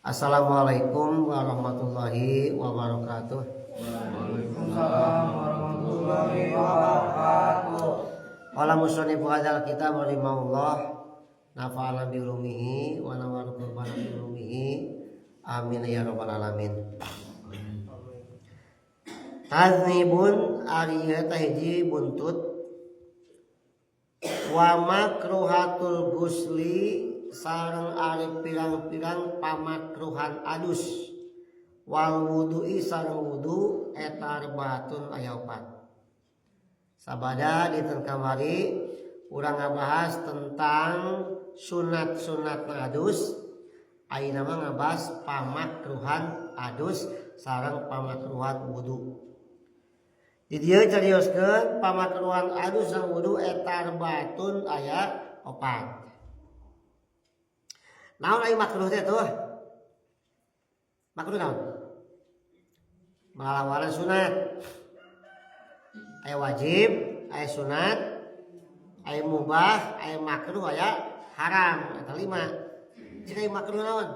Assalamualaikum warahmatullahi wabarakatuh. Waalaikumsalam warahmatullahi wabarakatuh. Qala musannif hadzal kitab rahimahullah nafa'ana bi ulumihi wa nawara qurbana bi ulumihi. Amin ya rabbal alamin. Taznibun ari eta hiji buntut wa makruhatul gusli sareng ari pirang-pirang pamakruhan adus wal wudu'i sareng wudu eta arbaatun aya 4. Sabada dinten kamari urang ngabahas tentang sunat-sunat adus, ayeuna mah ngabahas pamakruhan adus sareng pamakruhan wudu. Di dieu carioskeun pamakruhan adus sareng wudu eta arbaatun aya 4. Naon aya makruh teh tuh? Makruh naon? Ngalawanan sunat. Aya wajib, aya sunat, aya mubah, aya makruh, aya haram. Eta 5. Cik aya makruh naon?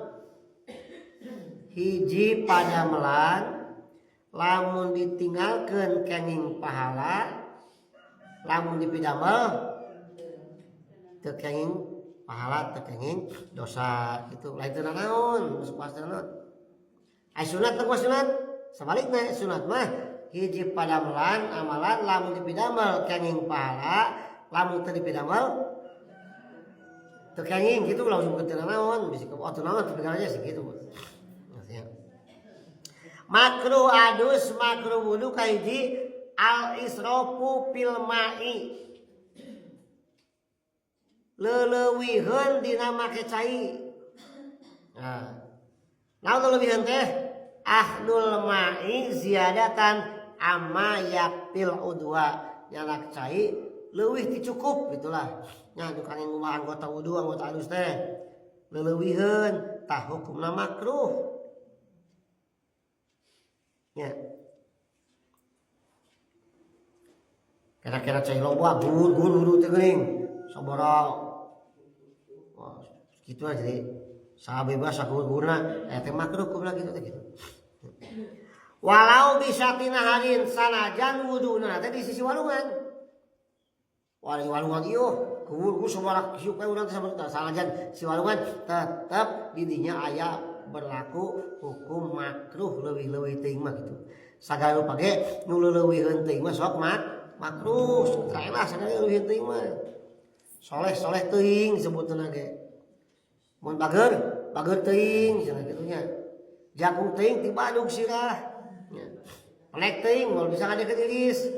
Hiji padamelan lamun ditinggalkeun kenging pahala, lamun dipidamel teu kenging pahala teu kenging dosa gitu. Lain teu naon, geus pasti naon. Aya sunat teu sunat, sabalikna sunat mah hiji padamelan amalan lamun dipidamel kenging pahala, lamun teu dipidamel teu kenging gitu langsung teu naon, bisi ke atuh naon teu aja segitu. Makruh adus makruh wudu kahiji al israfu fil ma'i. Leuleuwihun dina make cai. Nah, naon leuleuwihun teh? Ahlul ma'i ziyadatan amma yaktil udwa. Nyanak cai leuwih ti cukup gitulah. Nya nu kangge ngubah anggota wudu anggota alus teh. Leuleuwihun tah hukumna makruh. Ya. Kira-kira cai loba gur teh geuning. Sabaraha. Wah, kitu aja jadi sabebas sakur-kurna eta makruh kumna kitu teh gitu. Walau bisa tina harin sanajan wuduna teh di sisi walungan. Walungan ieu kuwur sabaraha siuk ka urang teh sanajan si walungan tetep di dinya aya berlaku hukum makruh leuwih-leuwih teuing mah gitu. Sagala nu page nu leuwihkeun teuing mah sok makruh, salah sagala leuwih teuing mah. Soleh teuing disebutna ge. Mun bager teuing cenah kitu nya. Jagung teuing ti badug sirah. Nya. Pelek teuing moal bisa ngadekeun iris.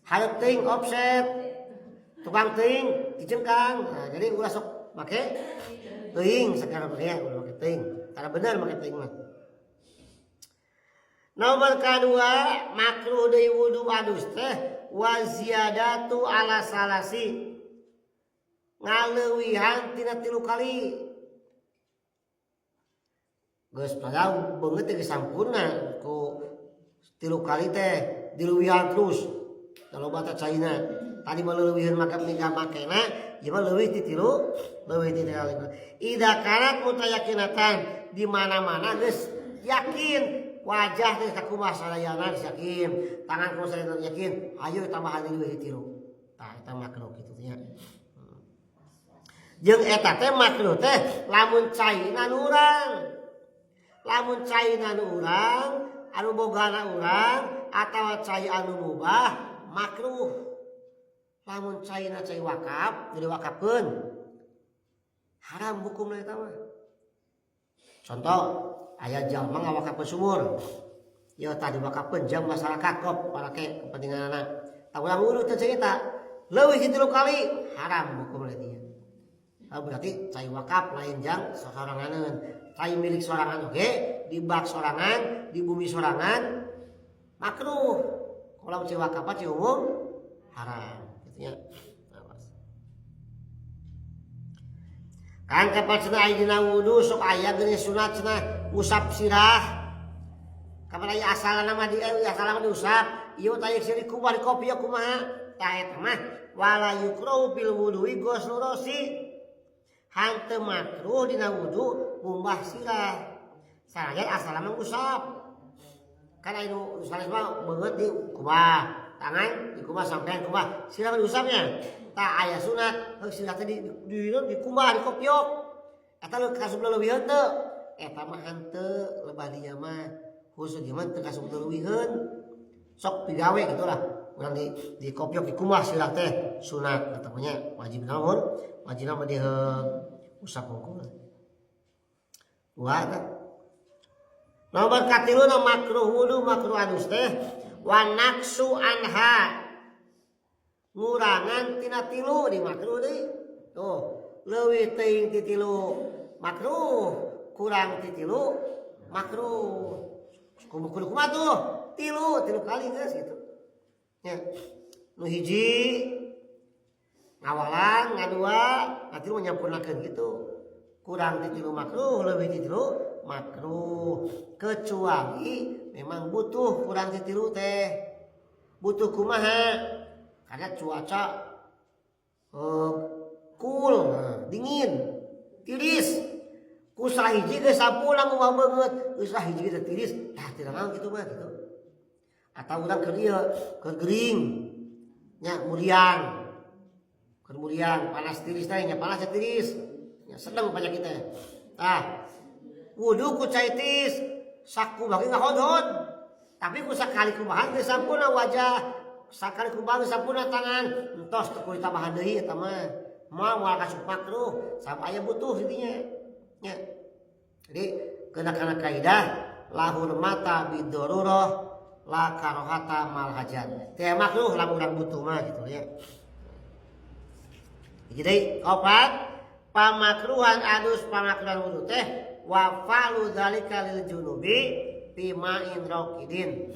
Hareup teuing offset. Tukang teuing dicengkang. Nah, jadi ulah sok make teuing sekarang ya ulah make teuing. Karena bener make teuing mah. Nomor kedua makruh deui wudu adus teh wa ziyadatu ala salasi. Ngaleuwihan tina 3 kali. Geus padahal beungeut teh sampurna ku 3 kali teh dileuwihan terus. Kalau bata caina tadi mah leuwihkeun maka mingga makena ieu mah leuwih ti 3 kali. Ida kanat mutayakinatan di mana-mana geus yakin wajah teh sakumaha sadayana yakin, tangan kumaha sadayana yakin, ayo tambahan leuwih ti 3. Tah eta makruh kitu nya. Jeung eta teh makruh teh lamun caina nu urang. Lamun caina nu urang, anu bogana urang atawa cai anu mubah makruh. Lamun caina cai wakaf, jadi wakafkeun. Haram hukumna eta mah. Contoh, aya jalma ngawakafkeun sumur. Ya tadi wakafkeun jam masyarakat kop parake kepentinganna. Tah urang urut teh cerita, leuwih 3 kali haram hukumna dieu. Berarti cai wakaf lain jang soranganeun. Cai milik sorangan oge, di bak sorangan, di bumi sorangan makruh. Kalau cai wakaf cai umum haram gitu nya. Kan kapal cenah aya dina wudu sok aya geuning sunat cenah usap sirah. Kapan aya asalna mah asalna diusap, ieu teh aya siri kubah di kopi kumaha? Tah eta mah wala yukrahu bil wudu'i ghuslu rasi. hanteu makruh dina wudu ngumbah sirah sanajan asal mengusap kan anu sanes mah beungeut di kumaha tangan di kumaha sampean kumaha sirah diusapnya tah aya sunat sirah teh di kumaha di kopiok eta lu kasub leuwiheun teu eta mah hanteu lebah dinya mah khusus ieu mah teu kasub leuwiheun sok digawe gitulah urang di kopiok di kumaha sirah teh sunat eta mah nya wajib naon wajibna mah diheung usap hungkul dua teh nomor katilu na makruh wudu makruh adus teh wa naksu anha ngurangan tina tilu di makruh deui tuh leuwih teuing ti tilu makruh kurang ti tilu makruh kudu kumaha tuh tilu kali geus gitu nya nu hiji ngawalan ngadua katilu nyampurnakeun gitu kurang ti tilu makruh leuwih ti tilu makruh kecuali memang butuh kurang titilu teh butuh kumaha karena cuaca cool dingin tiris ku sahiji geus sampuna ngumaha beungeut geus sahiji geus tiris tah teu naon kitu mah gitu atau urang keur ieu keur gering nya muriang keur muriang panas tiris teh nya panas tiris nya sedeng panyakit teh tah wudu ku cai tis saku bagi ngahodhod tapi ku sakali kumaha geus sampurna wajah sakali kumaha geus sampurna tangan entos teu kudu tambahan deui eta mah moal kasuk makruh sampai aya butuh didinya nya jadi kana kaidah lahur mata bidorurah la karohata mal hajat teh makruh lamun urang butuh mah gitu ya jadi opat pamakruhan adus pamakruhan wudu teh wa falu dzalika lil junubi fi ma'in raqidin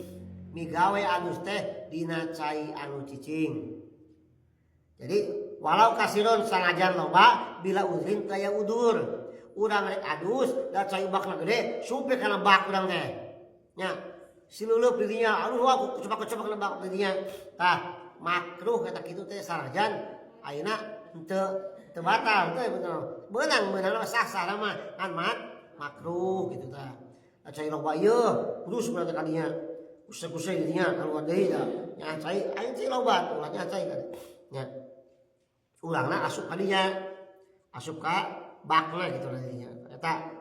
migawe adus teh dina cai anu cicing jadi walau kasiron sanajan loba bila udrin kaya udur urang rek adus da cai bakna gede supe kana bak urang teh nya silulup di dinya aduh aku coba-coba kana bak di dinya tah makruh kata kitu teh sanajan ayeuna teu batal teh beunang sah-sah mah kan makruh gitu tah cai loba ieu kudus berarti kadinya usai-usai dinya keluar deui da nya cai aya cai loba ulah nya cai kan nya ulangna asup kadinya asup ka bakna gitu dinya eta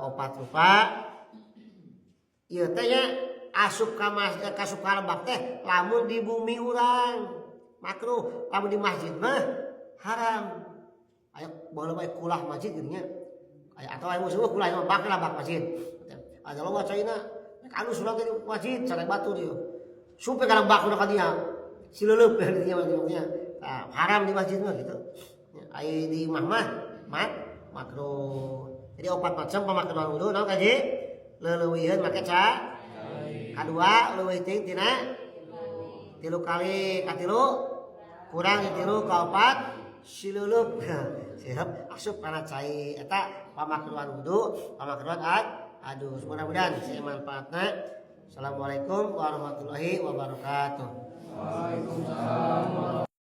opat rupa ieu teh nya asup ka bak teh lamun di bumi urang makruh lamun di masjid mah haram aya baheula bae kulah masjid geunya atau aya musuh kulah mah bakna bak masjid ada loba caina anu surat di masjid cara batu dia supe kana bak udah kadinya sileuleuk dinya mah haram di masjid mah gitu aya di imah mah makruh jadi opat macam pamakruhan wudu naon kaji leuleuwieun make ca kadua leuwih teuing tina 3 kali katilu kurang di 3 ka 4 sileuleuk siap asup kana cai eta pamakruhan wudu pamakruhan adus mudah-mudahan saya manfaatna. Assalamualaikum warahmatullahi wabarakatuh. Waalaikumsalam.